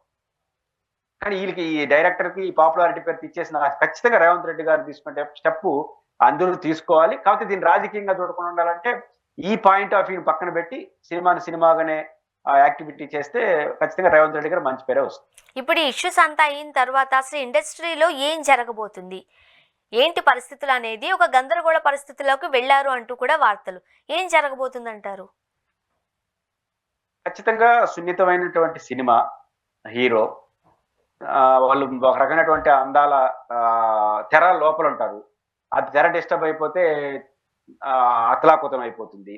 కానీ వీళ్ళకి ఈ డైరెక్టర్ కి ఈ పాపులారిటీ పేరు ఇచ్చేసిన ఖచ్చితంగా రేవంత్ రెడ్డి గారు తీసుకునే స్టెప్ అందరూ తీసుకోవాలి. కాకపోతే దీన్ని రాజకీయంగా చూడకుండా ఉండాలంటే ఈ పాయింట్ ఆఫ్ వ్యూ పక్కన పెట్టి సినిమాని సినిమాగానే ఆ యాక్టివిటీ చేస్తే ఖచ్చితంగా రేవంత్ రెడ్డి గారు మంచి పేరే వస్తుంది. ఇప్పుడు ఈ ఇష్యూస్ అంతా అయిన తర్వాత అసలు ఇండస్ట్రీలో ఏం జరగబోతుంది, ఏంటి పరిస్థితులు అనేది ఒక గందరగోళ పరిస్థితుల్లోకి వెళ్ళారు అంటూ కూడా వార్తలు. ఏం జరగబోతుంది అంటారు? ఖచ్చితంగా సున్నితమైనటువంటి సినిమా, హీరో వాళ్ళు ఒక రకమైనటువంటి అందాల తెర లోపల ఉంటారు. అది తెర డిస్టర్బ్ అయిపోతే అతలాకుతం అయిపోతుంది.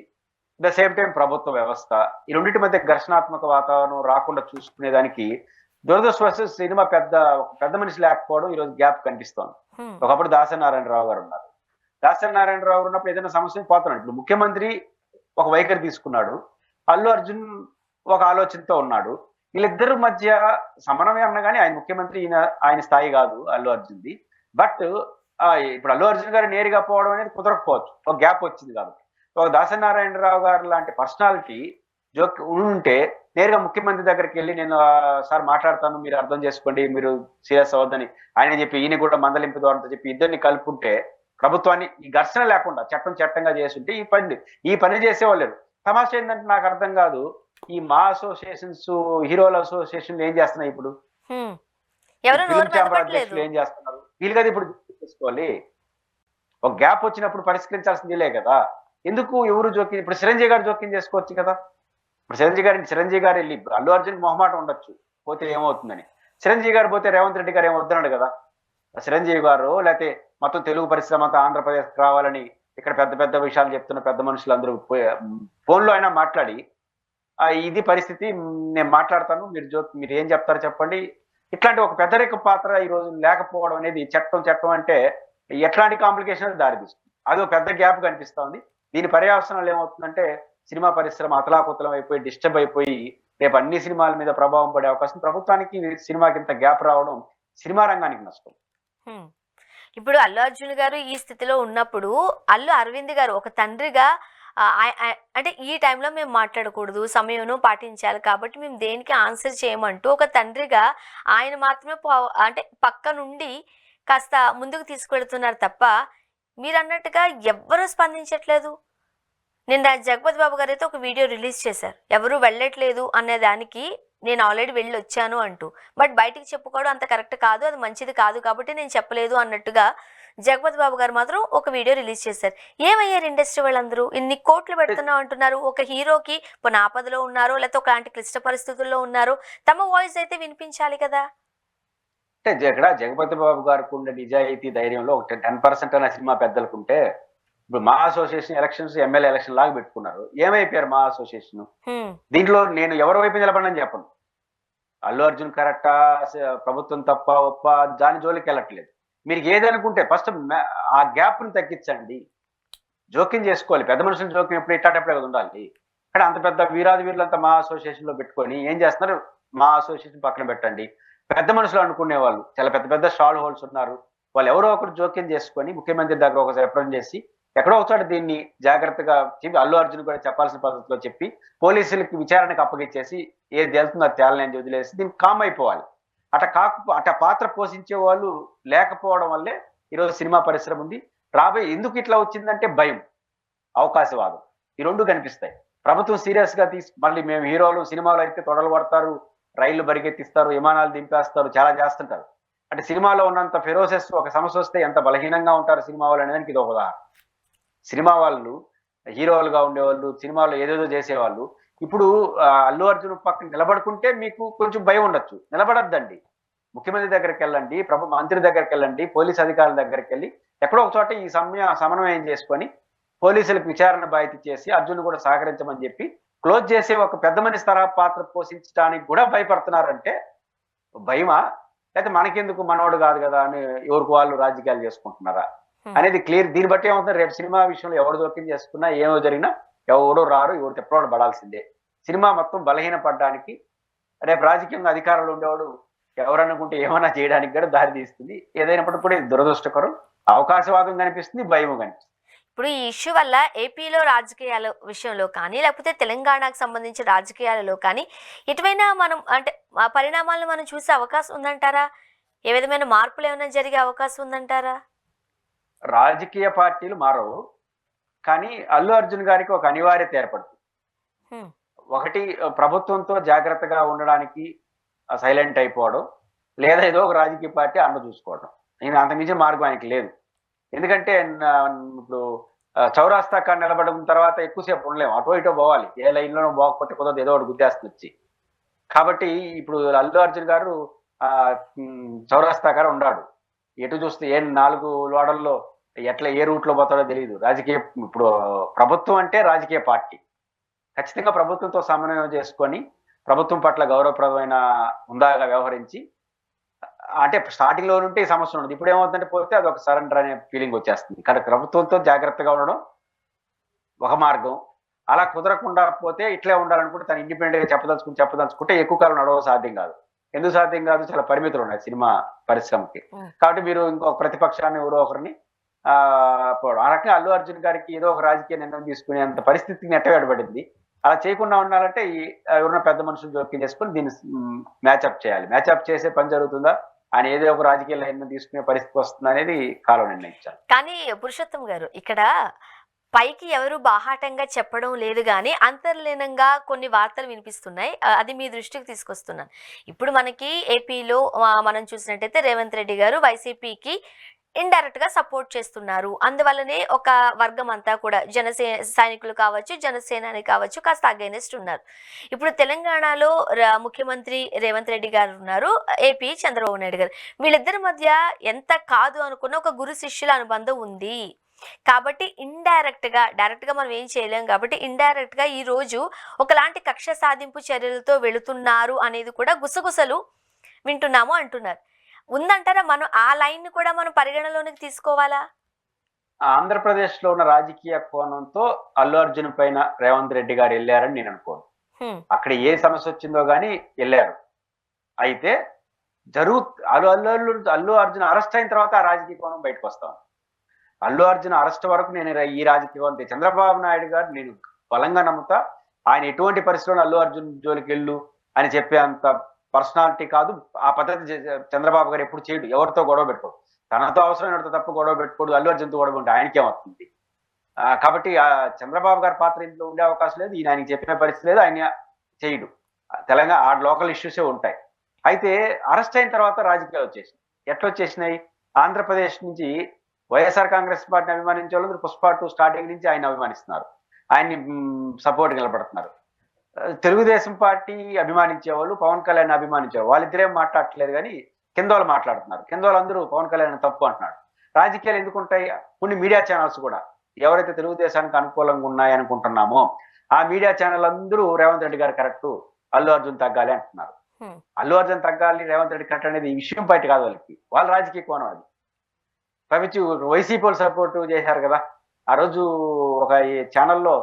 ద సేమ్ టైం ప్రభుత్వ వ్యవస్థ, ఈ రెండింటి మధ్య ఘర్షణాత్మక వాతావరణం రాకుండా చూసుకునేదానికి దురదృష్టవశాత్తు సినిమా ఒక పెద్ద మనిషి లేకపోవడం ఈరోజు గ్యాప్ కనిపిస్తోంది. ఒకప్పుడు దాసరి నారాయణరావు గారు ఉన్నారు. దాసరి నారాయణరావు ఉన్నప్పుడు ఏదైనా సమస్య పోతున్నాడు. ఇప్పుడు ముఖ్యమంత్రి ఒక వైఖరి తీసుకున్నాడు, అల్లు అర్జున్ ఒక ఆలోచనతో ఉన్నాడు. వీళ్ళిద్దరి మధ్య సమన్వయం అన్నగానే ఆయన ముఖ్యమంత్రి, ఆయన స్థాయి కాదు అల్లు అర్జున్ది. బట్ ఇప్పుడు అల్లు అర్జున్ గారు నేరుగా పోవడం అనేది కుదరకపోవచ్చు, ఒక గ్యాప్ వచ్చింది కాబట్టి. ఒక దాసరి నారాయణరావు గారు లాంటి పర్సనాలిటీ ఉంటే నేరుగా ముఖ్యమంత్రి దగ్గరికి వెళ్ళి నేను సార్ మాట్లాడతాను, మీరు అర్థం చేసుకోండి, మీరు సీరియస్ అవ్వద్దని ఆయన చెప్పి ఈయన కూడా మందలింపు ద్వారా చెప్పి ఇద్దరిని కలుపుకుంటే ప్రభుత్వాన్ని ఈ ఘర్షణ లేకుండా చట్టంగా చేస్తుంటే ఈ పని చేసేవాళ్ళు. తమాషా ఏంటంటే నాకు అర్థం కాదు, ఈ మా అసోసియేషన్స్, హీరోల అసోసియేషన్లు ఏం చేస్తున్నాయి ఇప్పుడు? ఫిలిం ఛాంబర్ అధ్యక్షులు ఏం చేస్తున్నారు? వీళ్ళు కదా ఇప్పుడు చేసుకోవాలి. ఒక గ్యాప్ వచ్చినప్పుడు పరిష్కరించాల్సిందిలే కదా. ఎందుకు ఎవరు జోక్యం? ఇప్పుడు చిరంజీవి గారు జోక్యం చేసుకోవచ్చు కదా. ఇప్పుడు చిరంజీవి గారు వెళ్ళి అల్లు అర్జున్ మొహమాటం ఉండొచ్చు పోతే ఏమవుతుందని, చిరంజీవి గారు పోతే రేవంత్ రెడ్డి గారు ఏమవుతున్నాడు కదా. చిరంజీవి గారు లేకపోతే మొత్తం తెలుగు పరిశ్రమ అంతా ఆంధ్రప్రదేశ్ రావాలని ఇక్కడ పెద్ద పెద్ద విషయాలు చెప్తున్న పెద్ద మనుషులు అందరూ ఫోన్లో అయినా మాట్లాడి ఇది పరిస్థితి, నేను మాట్లాడతాను, మీరు ఏం చెప్తారో చెప్పండి. ఇట్లాంటి ఒక పెద్దరిక పాత్ర ఈ రోజు లేకపోవడం అనేది చట్టం అంటే ఎట్లాంటి కాంప్లికేషన్ దారితీస్తుంది. అది ఒక పెద్ద గ్యాప్ కనిపిస్తోంది. దీని పర్యవసనాలు ఏమవుతుందంటే సినిమా పరిశ్రమ అతలాకుతలం అయిపోయి డిస్టర్బ్ అయిపోయి రేపు అన్ని సినిమాల మీద ప్రభావం పడే అవకాశం, ప్రభుత్వానికి సినిమాకి ఇంత గ్యాప్ రావడం సినిమా రంగానికి నష్టం. ఇప్పుడు అల్లు అర్జున్ గారు ఈ స్థితిలో ఉన్నప్పుడు అల్లు అరవింద్ గారు ఒక తండ్రిగా అంటే ఈ టైంలో మేము మాట్లాడకూడదు, సమయం పాటించాలి కాబట్టి మేము దేనికి ఆన్సర్ చేయమంటూ ఒక తండ్రిగా ఆయన మాత్రమే అంటే పక్క నుండి కాస్త ముందుకు తీసుకువెడుతున్నారు తప్ప మీరు అన్నట్టుగా ఎవ్వరూ స్పందించట్లేదు. నిన్న జగపతి బాబు గారు అయితే ఒక వీడియో రిలీజ్ చేశారు, ఎవరు వెళ్ళట్లేదు అనే దానికి నేను ఆల్రెడీ వెళ్ళి వచ్చాను అంటూ. బట్ బయటికి చెప్పుకోవడం అంత కరెక్ట్ కాదు, అది మంచిది కాదు కాబట్టి నేను చెప్పలేదు అన్నట్టుగా జగపతి బాబు గారు మాత్రం ఒక వీడియో రిలీజ్ చేశారు. ఏమయ్యారు ఇండస్ట్రీ వాళ్ళందరూ? ఇన్ని కోట్లు పెడుతున్నాం అంటున్నారు. ఒక హీరోకి ఇప్పుడు ఆపదలో ఉన్నారో లేకపోతే ఒకలాంటి క్లిష్ట పరిస్థితుల్లో ఉన్నారో తమ వాయిస్ అయితే వినిపించాలి కదా. అంటే ఇక్కడ జగపతి బాబు గారికి ఉండే నిజాయితీ ధైర్యంలో ఒక 10% అనే సినిమా పెద్దలకుంటే, ఇప్పుడు మా అసోసియేషన్ ఎలక్షన్స్ ఎమ్మెల్యే ఎలక్షన్ లాగా పెట్టుకున్నారు. ఏమైపోయారు మా అసోసియేషన్? దీంట్లో నేను ఎవరి వైపు నిలబడని చెప్పను. అల్లు అర్జున్ కరెక్టా, ప్రభుత్వం తప్ప ఒప్ప దాని జోలికి వెళ్ళట్లేదు. మీరు ఏదనుకుంటే ఫస్ట్ ఆ గ్యాప్ ని తగ్గించండి, జోక్యం చేసుకోవాలి. పెద్ద మనుషుల జోక్యం ఎప్పుడు ఇట్టాటప్పుడే కదా ఉండాలి. కానీ అంత పెద్ద వీరులంతా మా అసోసియేషన్ లో పెట్టుకొని ఏం చేస్తున్నారు? మా అసోసియేషన్ పక్కన పెట్టండి. పెద్ద మనుషులు అనుకునే వాళ్ళు చాలా పెద్ద పెద్ద స్టాల్ హోల్డ్స్ ఉన్నారు, వాళ్ళు ఎవరో ఒకరు జోక్యం చేసుకొని ముఖ్యమంత్రి దగ్గర ఒక రిప్రజెంట్ చేసి ఎక్కడో ఒకసారి దీన్ని జాగ్రత్తగా చెప్పి అల్లు అర్జున్ కూడా చెప్పాల్సిన పద్ధతిలో చెప్పి పోలీసులకి విచారణకు అప్పగించేసి ఏది వెళ్తుందో అది తేలని వదిలేసి దీన్ని కామ్ అయిపోవాలి. అట పాత్ర పోషించే వాళ్ళు లేకపోవడం వల్లే ఈరోజు సినిమా పరిశ్రమ ఉంది. ఎందుకు ఇట్లా వచ్చిందంటే భయం, అవకాశవాదం, ఈ రెండు కనిపిస్తాయి. ప్రభుత్వం సీరియస్ గా మళ్ళీ మేము హీరోలు సినిమాలు అయితే తొడలు పడతారు, రైళ్లు బరిగెత్తిస్తారు, విమానాలు దింపేస్తారు, చాలా చేస్తుంటారు. అంటే సినిమాలో ఉన్నంత ఫెరోసెస్ ఒక సమస్య వస్తే ఎంత బలహీనంగా ఉంటారు సినిమా వాళ్ళు అనేదానికి ఇది ఒక ఉదాహరణ. సినిమా వాళ్ళు హీరోలుగా ఉండేవాళ్ళు, సినిమాలో ఏదేదో చేసేవాళ్ళు ఇప్పుడు అల్లు అర్జున్ పక్కన నిలబడుకుంటే మీకు కొంచెం భయం ఉండొచ్చు. నిలబడద్దండి, ముఖ్యమంత్రి దగ్గరికి వెళ్ళండి, మంత్రి దగ్గరికి వెళ్ళండి, పోలీస్ అధికారుల దగ్గరికి వెళ్ళి ఎక్కడో ఒక చోట ఈ సమన్వయం చేసుకొని పోలీసులకు విచారణ బాధ్యత చేసి అర్జున్ కూడా సహకరించమని చెప్పి క్లోజ్ చేసే ఒక పెద్ద మనిషి తరహా పాత్ర పోషించడానికి కూడా భయపడుతున్నారంటే భయమా, లేకపోతే మనకెందుకు మనోడు కాదు కదా అని ఎవరికి వాళ్ళు రాజకీయాలు చేసుకుంటున్నారా అనేది క్లియర్. దీన్ని బట్టి ఏమవుతుంది, రేపు సినిమా విషయంలో ఎవరు జోక్యం చేసుకున్నా ఏమో జరిగినా ఎవడో రారు, ఎవరు తెప్పవాడు పడాల్సిందే. సినిమా మొత్తం బలహీన పడడానికి రేపు రాజకీయంగా అధికారంలో ఉండేవాడు ఎవరనుకుంటే ఏమైనా చేయడానికి కూడా దారి తీస్తుంది. ఏదైనప్పటికీ కూడా దురదృష్టకరం, అవకాశవాదం కనిపిస్తుంది, భయం కనిపిస్తుంది. ఇప్పుడు ఈ ఇష్యూ వల్ల ఏపీలో రాజకీయాల విషయంలో కానీ లేకపోతే తెలంగాణకు సంబంధించిన రాజకీయాలలో కానీ ఎటువైనా మనం అంటే పరిణామాలను మనం చూసే అవకాశం ఉందంటారా? ఏ విధమైన మార్పులు ఏమైనా జరిగే అవకాశం ఉందంటారా? రాజకీయ పార్టీలు మారవు, కానీ అల్లు అర్జున్ గారికి ఒక అనివార్యత ఏర్పడుతుంది. ఒకటి ప్రభుత్వంతో జాగ్రత్తగా ఉండడానికి సైలెంట్ అయిపోవడం, లేదా ఏదో ఒక రాజకీయ పార్టీ అండ చూసుకోవడం. నేను అంతకుమించిన మార్గం ఆయనకి లేదు. ఎందుకంటే ఇప్పుడు చౌరాస్తా కాడ నిలబడిన తర్వాత ఎక్కువసేపు ఉండలేము, అటో ఇటో పోవాలి, ఏ లైన్లోనో పోకపోతే కుదరదు, ఏదో ఒకటి గుద్దేస్తుంది వచ్చి. కాబట్టి ఇప్పుడు అల్లు అర్జున్ గారు చౌరాస్తా కాడ ఉన్నాడు. ఎటు చూస్తే ఏ 4 లోడల్లో ఎట్లా ఏ రూట్లో పోతాడో తెలియదు. రాజకీయ ఇప్పుడు ప్రభుత్వం అంటే రాజకీయ పార్టీ ఖచ్చితంగా ప్రభుత్వంతో సమన్వయం చేసుకొని ప్రభుత్వం పట్ల గౌరవప్రదమైన హుందాగా వ్యవహరించి, అంటే స్టార్టింగ్ లో ఉంటే ఈ సమస్య ఉండదు. ఇప్పుడు ఏమవుతుందంటే పోతే అది ఒక సరెండర్ అనే ఫీలింగ్ వచ్చేస్తుంది. ఇక్కడ ప్రభుత్వంతో జాగ్రత్తగా ఉండడం ఒక మార్గం. అలా కుదరకుండా పోతే ఇట్లే ఉండాలనుకుంటే తను ఇండిపెండెంట్ గా చెప్పదలుచుకుంటే ఎక్కువ కాలం నడవ సాధ్యం కాదు. ఎందుకు సాధ్యం కాదు? చాలా పరిమితులు ఉన్నాయి సినిమా పరిశ్రమకి. కాబట్టి మీరు ఇంకొక ప్రతిపక్షాన్ని ఎవరో ఒకరిని ఆ రకంగా అల్లు అర్జున్ గారికి ఏదో ఒక రాజకీయ నిర్ణయం తీసుకునేంత పరిస్థితికి నెట్టవేయబడింది. అలా చేయకుండా ఉండాలంటే ఎవరైనా పెద్ద మనుషులు జోక్యం చేసుకుని దీన్ని మ్యాచ్అప్ చేయాలి. మ్యాచ్అప్ చేసే పని జరుగుతుందా, ఆయన ఏదో ఒక రాజకీయ లైన్ తీసుకునే పరిస్థితి వస్తుంది అనేది కాలం నిర్ణయించాలి. కానీ పురుషోత్తం గారు, ఇక్కడ పైకి ఎవరు బాహాటంగా చెప్పడం లేదు కానీ అంతర్లీనంగా కొన్ని వార్తలు వినిపిస్తున్నాయి. అది మీ దృష్టికి తీసుకొస్తున్నాను. ఇప్పుడు మనకి ఏపీలో మనం చూసినట్టయితే రేవంత్ రెడ్డి గారు వైసీపీకి ఇండైరెక్ట్ గా సపోర్ట్ చేస్తున్నారు. అందువల్లనే ఒక వర్గం అంతా కూడా సైనికులు కావచ్చు, జనసేనాని కావచ్చు, కాస్త అగైనెస్ట్ ఉన్నారు. ఇప్పుడు తెలంగాణలో ముఖ్యమంత్రి రేవంత్ రెడ్డి గారు ఉన్నారు, ఏపీ చంద్రబాబు నాయుడు గారు. వీళ్ళిద్దరి మధ్య ఎంత కాదు అనుకున్న ఒక గురు శిష్యుల అనుబంధం ఉంది. కాబట్టి డైరెక్ట్ గా మనం ఏం చేయలేం. కాబట్టి ఇండైరెక్ట్ గా ఈ రోజు ఒకలాంటి కక్ష సాధింపు చర్యలతో వెళుతున్నారు అనేది కూడా గుసగుసలు వింటున్నాము అంటున్నారు. ఉందంటారా? మనం ఆ లైన్ కూడా మనం పరిగణలోనికి తీసుకోవాలా? ఆంధ్రప్రదేశ్ లో ఉన్న రాజకీయ కోణంతో అల్లు అర్జున్ పైన రేవంత్ రెడ్డి గారు వెళ్ళారని నేను అనుకోను. అక్కడ ఏ సమస్య వచ్చిందో గానీ వెళ్ళారు. అయితే అల్లు అర్జున్ అరెస్ట్ అయిన తర్వాత ఆ రాజకీయ కోణం బయటకు వస్తాం. అల్లు అర్జున్ అరెస్ట్ వరకు నేను ఈ రాజకీయం చంద్రబాబు నాయుడు గారు నేను బలంగా నమ్ముతా. ఆయన ఎటువంటి పరిస్థితుల్లో అల్లు అర్జున్ జోలికి వెళ్ళు అని చెప్పే అంత పర్సనాలిటీ కాదు. ఆ పద్ధతి చంద్రబాబు గారు ఎప్పుడు చేయడు. ఎవరితో గొడవ పెట్టుకోడు, తనతో అవసరమైనంత తప్ప గొడవ పెట్టుకోడు. అల్లు అర్జున్తో గొడవ ఉంటే ఆయనకేమవుతుంది? కాబట్టి చంద్రబాబు గారి పాత్ర ఇంట్లో ఉండే అవకాశం లేదు. ఈయన ఆయనకి చెప్పే పరిస్థితి లేదు, ఆయన చేయడు. తెలంగాణ ఆ లోకల్ ఇష్యూసే ఉంటాయి. అయితే అరెస్ట్ అయిన తర్వాత రాజకీయాలు వచ్చేసినాయి. ఎట్లా వచ్చేసినాయి? ఆంధ్రప్రదేశ్ నుంచి వైఎస్ఆర్ కాంగ్రెస్ పార్టీని అభిమానించే వాళ్ళు పుష్ప 2 స్టార్టింగ్ నుంచి ఆయన అభిమానిస్తున్నారు, ఆయన్ని సపోర్ట్ నిలబడుతున్నారు. తెలుగుదేశం పార్టీ అభిమానించే వాళ్ళు పవన్ కళ్యాణ్ అభిమానించేవాళ్ళు వాళ్ళిద్దరేం మాట్లాడట్లేదు కానీ కింద వాళ్ళు మాట్లాడుతున్నారు. కింద వాళ్ళందరూ పవన్ కళ్యాణ్ తప్పు అంటున్నాడు. రాజకీయాలు ఎందుకు ఉంటాయి? కొన్ని మీడియా ఛానల్స్ కూడా ఎవరైతే తెలుగుదేశానికి అనుకూలంగా ఉన్నాయనుకుంటున్నామో ఆ మీడియా ఛానల్ అందరూ రేవంత్ రెడ్డి గారు కరెక్ట్, అల్లు అర్జున్ తగ్గాలి అంటున్నారు. అల్లు అర్జున్ తగ్గాలి, రేవంత్ రెడ్డి కరెక్ట్ అనేది ఈ విషయం బయట కాదు, వాళ్ళ రాజకీయ కోణం అది. పైచి వైసీపీ వాళ్ళు సపోర్ట్ చేశారు కదా. ఆ రోజు ఒక ఛానల్లో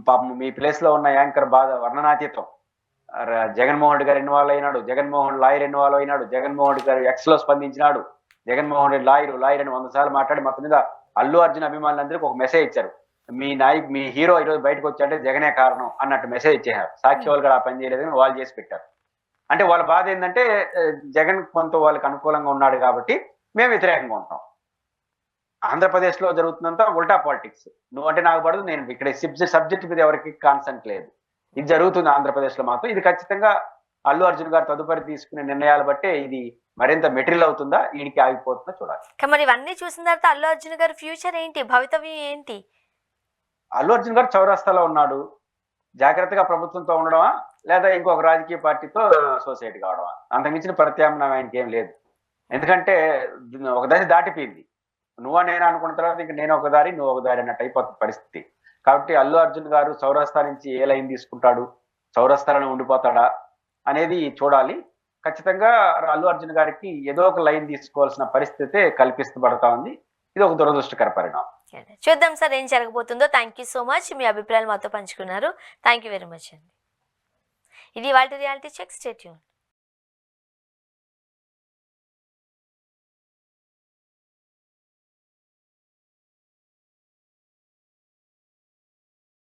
పాపం మీ ప్లేస్ లో ఉన్న యాంకర్ బాధ వర్ణనాతీతం. జగన్మోహన్ రెడ్డి గారు ఇన్వాల్వ్ అయినాడు, జగన్మోహన్ లాయర్ ఇన్వాల్వ్ అయినాడు, జగన్మోహన్ రెడ్డి గారు ఎక్స్ లో స్పందించినాడు, జగన్మోహన్ రెడ్డి లాయర్ అని 100 సార్లు మాట్లాడి మొత్తం మీద అల్లు అర్జున్ అభిమానులందరికీ ఒక మెసేజ్ ఇచ్చారు. మీ హీరో ఈరోజు బయటకు వచ్చాడంటే జగనే కారణం అన్నట్టు మెసేజ్ ఇచ్చేశారు. సాక్షి వాళ్ళు కూడా ఆ పని చేయలేదని వాళ్ళు చేసి పెట్టారు. అంటే వాళ్ళ బాధ ఏంటంటే జగన్ కొంత వాళ్ళకి అనుకూలంగా ఉన్నాడు కాబట్టి మేము వ్యతిరేకంగా ఉంటాం. ఆంధ్రప్రదేశ్ లో జరుగుతుందంతా ఉల్టా పాలిటిక్స్. నువ్వంటే నాకు పడదు, నేను ఇక్కడ సబ్జెక్ట్ మీద ఎవరికి కాన్సెంట్ లేదు. ఇది జరుగుతుంది ఆంధ్రప్రదేశ్ లో మాత్రం. ఇది ఖచ్చితంగా అల్లు అర్జున్ గారు తదుపరి తీసుకునే నిర్ణయాలు బట్టే ఇది మరింత మెటీరియల్ అవుతుందా, వీడికి ఆగిపోతుందా చూడాలి. మరి ఇవన్నీ చూసిన తర్వాత అల్లు అర్జున్ గారి ఫ్యూచర్ ఏంటి, భవితవ్యం ఏంటి? అల్లు అర్జున్ గారు చౌరస్తాలో ఉన్నాడు. జాగ్రత్తగా ప్రభుత్వంతో ఉండడమా, లేదా ఇంకొక రాజకీయ పార్టీతో అసోసియేట్ కావడమా? అంతకుమించిన ప్రత్యామ్నాయం ఆయనకి ఏం లేదు. ఎందుకంటే ఒక దశ దాటిపోయింది. నువ్వా నేను అనుకున్న తర్వాత ఇంక నేను ఒక దారి నువ్వు ఒక దారి అన్నట్టు అయిపోతుంది పరిస్థితి. కాబట్టి అల్లు అర్జున్ గారు చౌరస్తా నుంచి ఏ లైన్ తీసుకుంటాడు, చౌరస్తాలోనే ఉండిపోతాడా అనేది చూడాలి. ఖచ్చితంగా అల్లు అర్జున్ గారికి ఏదో ఒక లైన్ తీసుకోవాల్సిన పరిస్థితి కల్పిస్తబడతా ఉంది. ఇది ఒక దురదృష్టకర పరిణామం. చూద్దాం సార్ ఏం జరగబోతుందో. థ్యాంక్ యూ సో మచ్, మీ అభిప్రాయాలు మాతో పంచుకున్నారు. థ్యాంక్ యూ వెరీ మచ్ అండి. ఇది వాళ్ళ రియాలిటీ చెక్. Stay tuned.